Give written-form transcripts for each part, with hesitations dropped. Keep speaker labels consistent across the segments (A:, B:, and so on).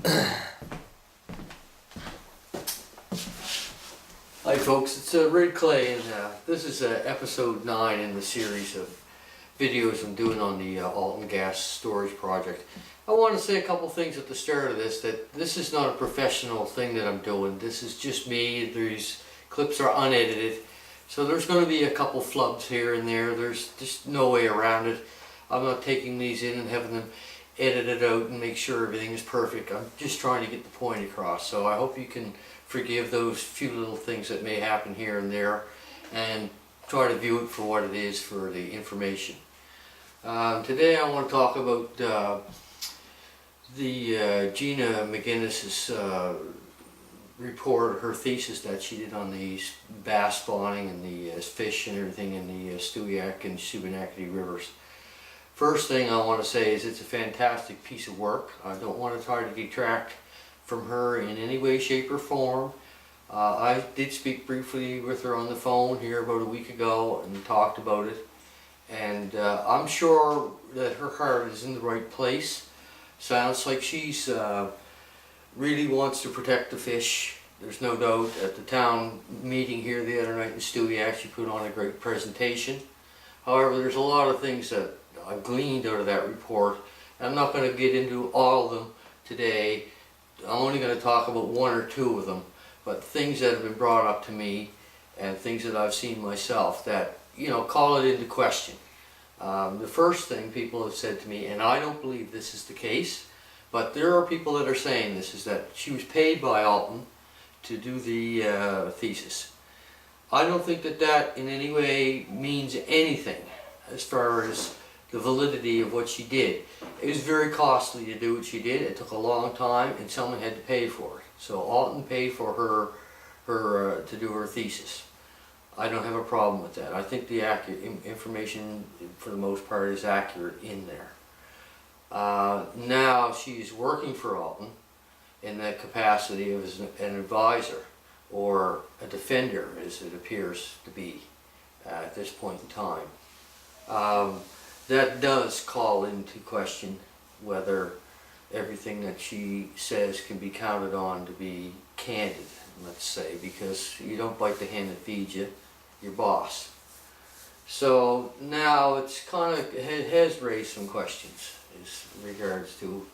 A: Hi folks, it's Red Clay, and this is episode 9 in the series of videos I'm doing on the Alton gas storage project. I want to say a couple things at the start of this, that this is not a professional thing that I'm doing. This is just me. These clips are unedited, so there's going to be a couple flubs here and there. There's just no way around it. I'm not taking these in and having them edited out and make sure everything is perfect. I'm just trying to get the point across, so I hope you can forgive those few little things that may happen here and there and try to view it for what it is, for the information. Today I want to talk about Gina McGinnis's report, her thesis that she did on these bass spawning and the fish and everything in the Stewiacke and Shubenacadie rivers. First thing I want to say is it's a fantastic piece of work. I don't want to try to detract from her in any way, shape or form. I did speak briefly with her on the phone here about a week ago and talked about it, and I'm sure that her heart is in the right place. Sounds like she's really wants to protect the fish. There's no doubt. At the town meeting here the other night in Stewiacke, she put on a great presentation. However, there's a lot of things that I've gleaned out of that report. I'm not going to get into all of them today. I'm only going to talk about one or two of them, but things that have been brought up to me and things that I've seen myself that, you know, call it into question. The first thing people have said to me, and I don't believe this is the case, but there are people that are saying this, is that she was paid by Alton to do the thesis. I don't think that that in any way means anything as far as the validity of what she did. It was very costly to do what she did. It took a long time and someone had to pay for it. So Alton paid for her to do her thesis. I don't have a problem with that. I think the information for the most part is accurate in there. Now she's working for Alton in the capacity of an advisor or a defender, as it appears to be at this point in time. That does call into question whether everything that she says can be counted on to be candid, let's say, because you don't bite the hand that feeds you, your boss. So now it's kind of, it has raised some questions in regards to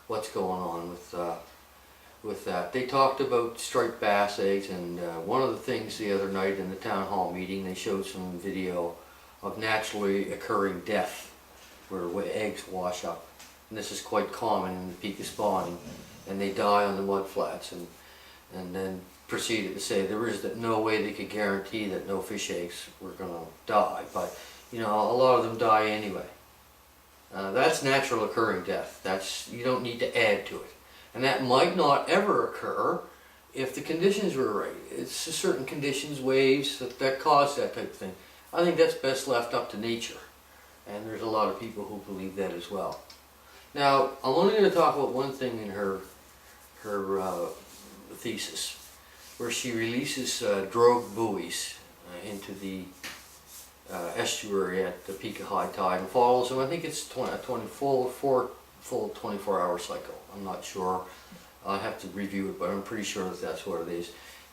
A: what's going on with that. They talked about striped bass eggs, and one of the things the other night in the town hall meeting, they showed some video of naturally occurring death where eggs wash up. And this is quite common in the peak of spawning, and they die on the mud flats, and then proceeded to say there is no way they could guarantee that no fish eggs were going to die, but you know, a lot of them die anyway. That's natural occurring death. That's, you don't need to add to it, and that might not ever occur if the conditions were right. It's certain conditions, waves that cause that type of thing. I think that's best left up to nature, and there's a lot of people who believe that as well. Now, I'm only going to talk about one thing in her thesis, where she releases drogue buoys into the estuary at the peak of high tide and follows them. I think it's a full 24-hour cycle. I'm not sure. I'll have to review it, but I'm pretty sure that that's what it is.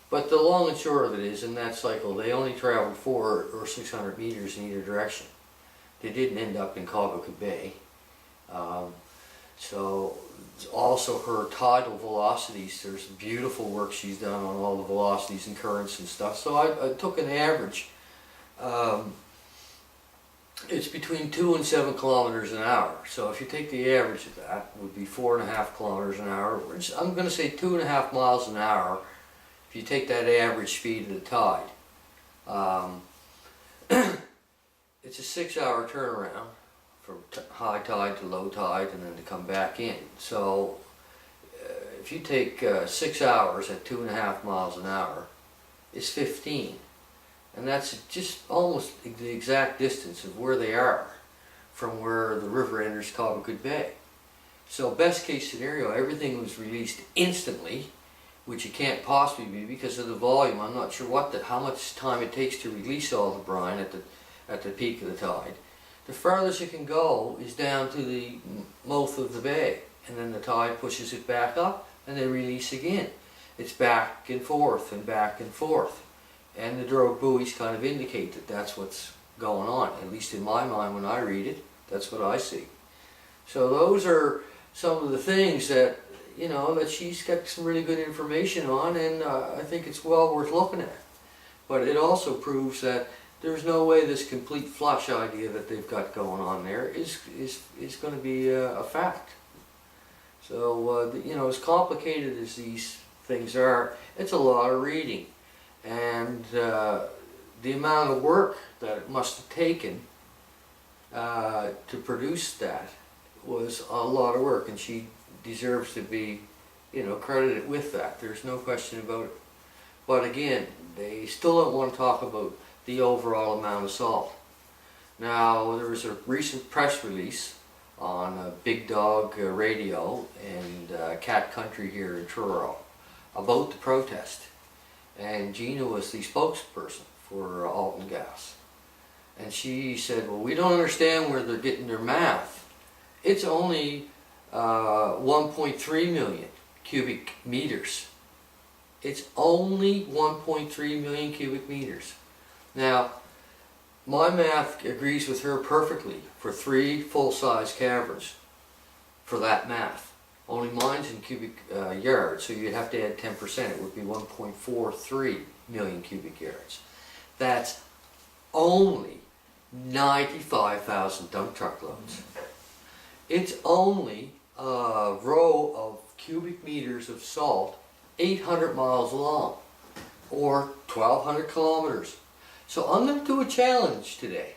A: But the long and short of it is, in that cycle, they only traveled 400 or 600 meters in either direction. They didn't end up in Cobequid Bay. So also her tidal velocities, there's beautiful work she's done on all the velocities and currents and stuff. So I took an average. It's between 2 and 7 kilometers an hour. So if you take the average of that, it would be 4.5 kilometers an hour. I'm going to say 2.5 miles an hour if you take that average speed of the tide. It's a 6-hour turnaround from high tide to low tide and then to come back in. So if you take 6 hours at 2.5 miles an hour, it's 15. And that's just almost the exact distance of where they are from where the river enters Cobequid Bay. So best case scenario, everything was released instantly, which it can't possibly be because of the volume. I'm not sure how much time it takes to release all the brine at the peak of the tide. The farthest it can go is down to the mouth of the bay. and then the tide pushes it back up and they release again. It's back and forth and back and forth. And the drogue buoys kind of indicate that that's what's going on. At least in my mind when I read it, that's what I see. So those are some of the things that, you know, that she's got some really good information on, and I think it's well worth looking at. But it also proves that there's no way this complete flush idea that they've got going on there is going to be a fact. So, you know, as complicated as these things are, it's a lot of reading. And the amount of work that it must have taken to produce that was a lot of work, and she deserves to be, you know, credited with that. There's no question about it. But again, they still don't want to talk about the overall amount of salt. Now, there was a recent press release on Big Dog Radio and Cat Country here in Truro about the protest. And Gina was the spokesperson for Alton Gas. And she said, well, we don't understand where they're getting their math. It's only 1.3 million cubic meters. It's only 1.3 million cubic meters. Now, my math agrees with her perfectly for 3 full-size caverns for that math. Only mine's in cubic yards, so you'd have to add 10%. It would be 1.43 million cubic yards. That's only 95,000 dump truck loads. It's only a row of cubic meters of salt 800 miles long, or 1,200 kilometers. So I'm going to do a challenge today.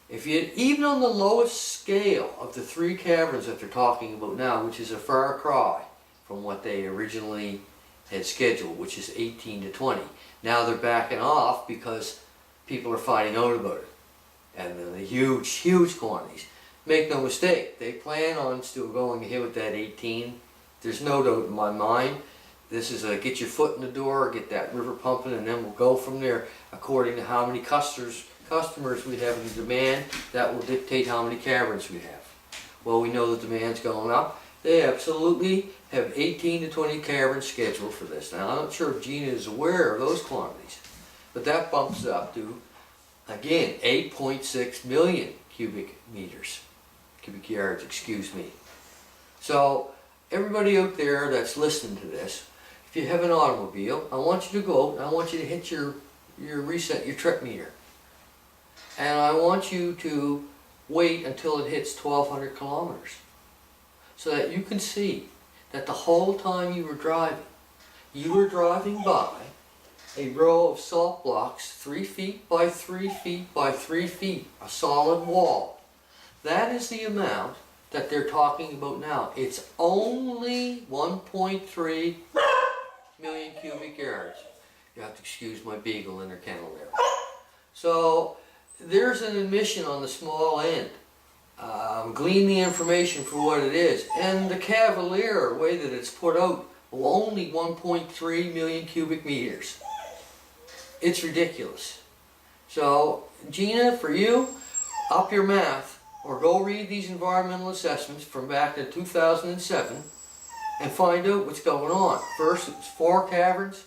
A: If you, even on the lowest scale of the 3 caverns that they're talking about now, which is a far cry from what they originally had scheduled, which is 18 to 20. Now they're backing off because people are finding out about it. And the huge, huge quantities. Make no mistake, they plan on still going ahead with that 18. There's no doubt in my mind. This is a get your foot in the door, get that river pumping, and then we'll go from there according to how many customers we have in demand. That will dictate how many caverns we have. Well, we know the demand's going up. They absolutely have 18 to 20 caverns scheduled for this. Now, I'm not sure if Gina is aware of those quantities, but that bumps up to, again, 8.6 million cubic yards, excuse me. So, everybody out there that's listening to this, if you have an automobile, I want you to go out and I want you to hit your reset your trip meter. And I want you to wait until it hits 1,200 kilometers so that you can see that the whole time you were driving by a row of salt blocks 3 feet by 3 feet by 3 feet, a solid wall. That is the amount that they're talking about now. It's only 1.3 million cubic yards. You have to excuse my beagle in her kennel there. So there's an admission on the small end. Glean the information for what it is. And the cavalier way that it's put out, only 1.3 million cubic meters. It's ridiculous. So Gina, for you, up your math, or go read these environmental assessments from back to 2007 and find out what's going on. First, it was 4 caverns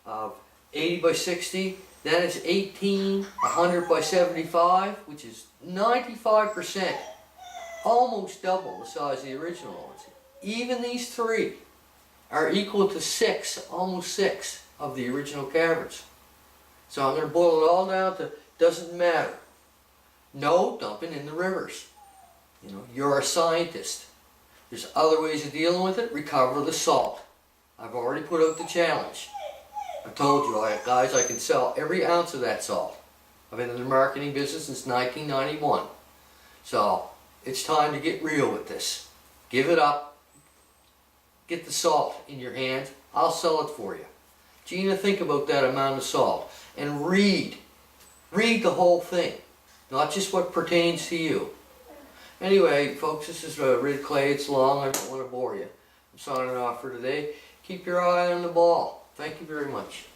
A: of 80 by 60. Then it's 18, 100 by 75, which is 95%, almost double the size of the original ones. Even these 3 are equal to 6, almost 6 of the original caverns. So I'm going to boil it all down to doesn't matter. No dumping in the rivers. You know, you're a scientist. There's other ways of dealing with it. Recover the salt. I've already put out the challenge. I told you, guys, I can sell every ounce of that salt. I've been in the marketing business since 1991. So it's time to get real with this. Give it up. Get the salt in your hands. I'll sell it for you. Gina, think about that amount of salt and read. Read the whole thing. Not just what pertains to you. Anyway, folks, this is Rid Clay. It's long. I don't want to bore you. I'm signing off for today. Keep your eye on the ball. Thank you very much.